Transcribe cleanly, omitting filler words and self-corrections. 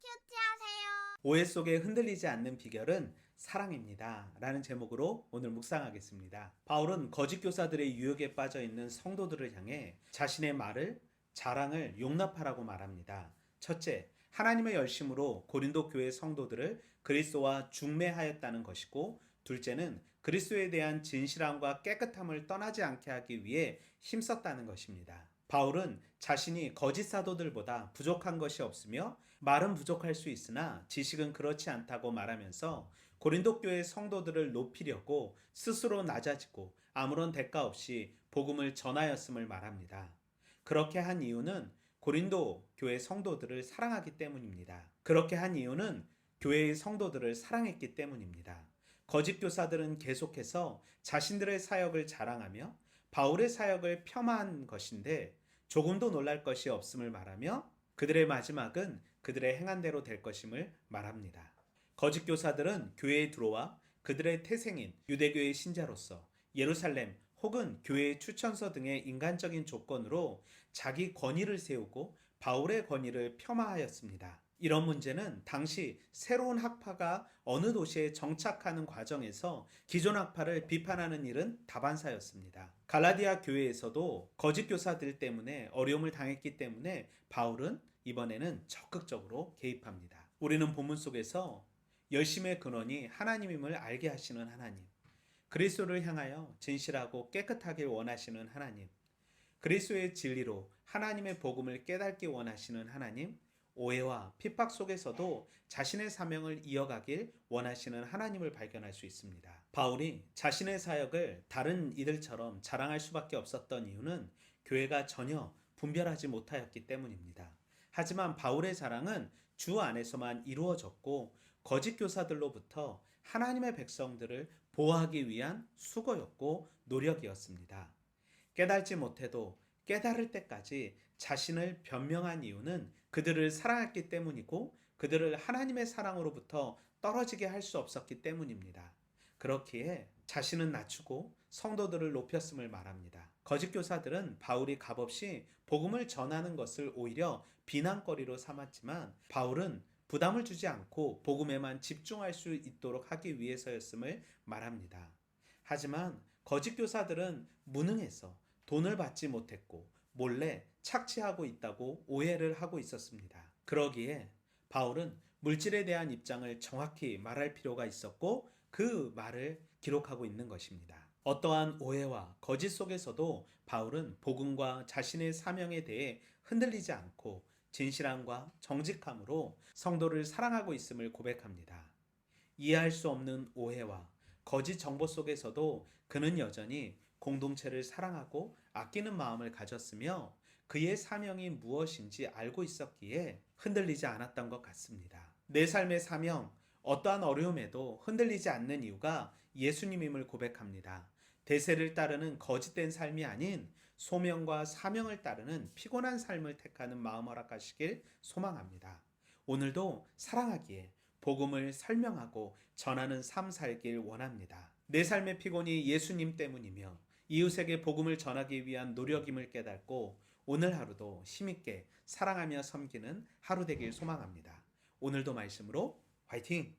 큐티하세요. 오해 속에 흔들리지 않는 비결은 사랑입니다. 라는 제목으로 오늘 묵상하겠습니다. 바울은 거짓 교사들의 유혹에 빠져 있는 성도들을 향해 자신의 말을, 자랑을 용납하라고 말합니다. 첫째, 하나님의 열심으로 고린도 교회 성도들을 그리스도와 중매하였다는 것이고, 둘째는 그리스도에 대한 진실함과 깨끗함을 떠나지 않게 하기 위해 힘썼다는 것입니다. 바울은 자신이 거짓 사도들보다 부족한 것이 없으며 말은 부족할 수 있으나 지식은 그렇지 않다고 말하면서 고린도 교회 성도들을 높이려고 스스로 낮아지고 아무런 대가 없이 복음을 전하였음을 말합니다. 그렇게 한 이유는 고린도 교회 성도들을 사랑하기 때문입니다. 그렇게 한 이유는 교회의 성도들을 사랑했기 때문입니다. 거짓 교사들은 계속해서 자신들의 사역을 자랑하며 바울의 사역을 폄하한 것인데 조금도 놀랄 것이 없음을 말하며 그들의 마지막은 그들의 행한 대로 될 것임을 말합니다. 거짓 교사들은 교회에 들어와 그들의 태생인 유대교의 신자로서 예루살렘 혹은 교회의 추천서 등의 인간적인 조건으로 자기 권위를 세우고 바울의 권위를 폄하하였습니다. 이런 문제는 당시 새로운 학파가 어느 도시에 정착하는 과정에서 기존 학파를 비판하는 일은 다반사였습니다. 갈라디아 교회에서도 거짓 교사들 때문에 어려움을 당했기 때문에 바울은 이번에는 적극적으로 개입합니다. 우리는 본문 속에서 열심의 근원이 하나님임을 알게 하시는 하나님, 그리스도를 향하여 진실하고 깨끗하길 원하시는 하나님, 그리스도의 진리로 하나님의 복음을 깨닫기 원하시는 하나님, 오해와 핍박 속에서도 자신의 사명을 이어가길 원하시는 하나님을 발견할 수 있습니다. 바울이 자신의 사역을 다른 이들처럼 자랑할 수밖에 없었던 이유는 교회가 전혀 분별하지 못하였기 때문입니다. 하지만 바울의 자랑은 주 안에서만 이루어졌고 거짓 교사들로부터 하나님의 백성들을 보호하기 위한 수고였고 노력이었습니다. 깨달지 못해도 깨달을 때까지 자신을 변명한 이유는 그들을 사랑했기 때문이고 그들을 하나님의 사랑으로부터 떨어지게 할 수 없었기 때문입니다. 그렇기에 자신은 낮추고 성도들을 높였음을 말합니다. 거짓 교사들은 바울이 값없이 복음을 전하는 것을 오히려 비난거리로 삼았지만 바울은 부담을 주지 않고 복음에만 집중할 수 있도록 하기 위해서였음을 말합니다. 하지만 거짓 교사들은 무능해서 돈을 받지 못했고 몰래 착취하고 있다고 오해를 하고 있었습니다. 그러기에 바울은 물질에 대한 입장을 정확히 말할 필요가 있었고 그 말을 기록하고 있는 것입니다. 어떠한 오해와 거짓 속에서도 바울은 복음과 자신의 사명에 대해 흔들리지 않고 진실함과 정직함으로 성도를 사랑하고 있음을 고백합니다. 이해할 수 없는 오해와 거짓 정보 속에서도 그는 여전히 공동체를 사랑하고 아끼는 마음을 가졌으며 그의 사명이 무엇인지 알고 있었기에 흔들리지 않았던 것 같습니다. 내 삶의 사명, 어떠한 어려움에도 흔들리지 않는 이유가 예수님임을 고백합니다. 대세를 따르는 거짓된 삶이 아닌 소명과 사명을 따르는 피곤한 삶을 택하는 마음 허락하시길 소망합니다. 오늘도 사랑하기에 복음을 설명하고 전하는 삶 살길 원합니다. 내 삶의 피곤이 예수님 때문이며 이웃에게 복음을 전하기 위한 노력임을 깨닫고 오늘 하루도 힘있게 사랑하며 섬기는 하루 되길 소망합니다. 오늘도 말씀으로 화이팅!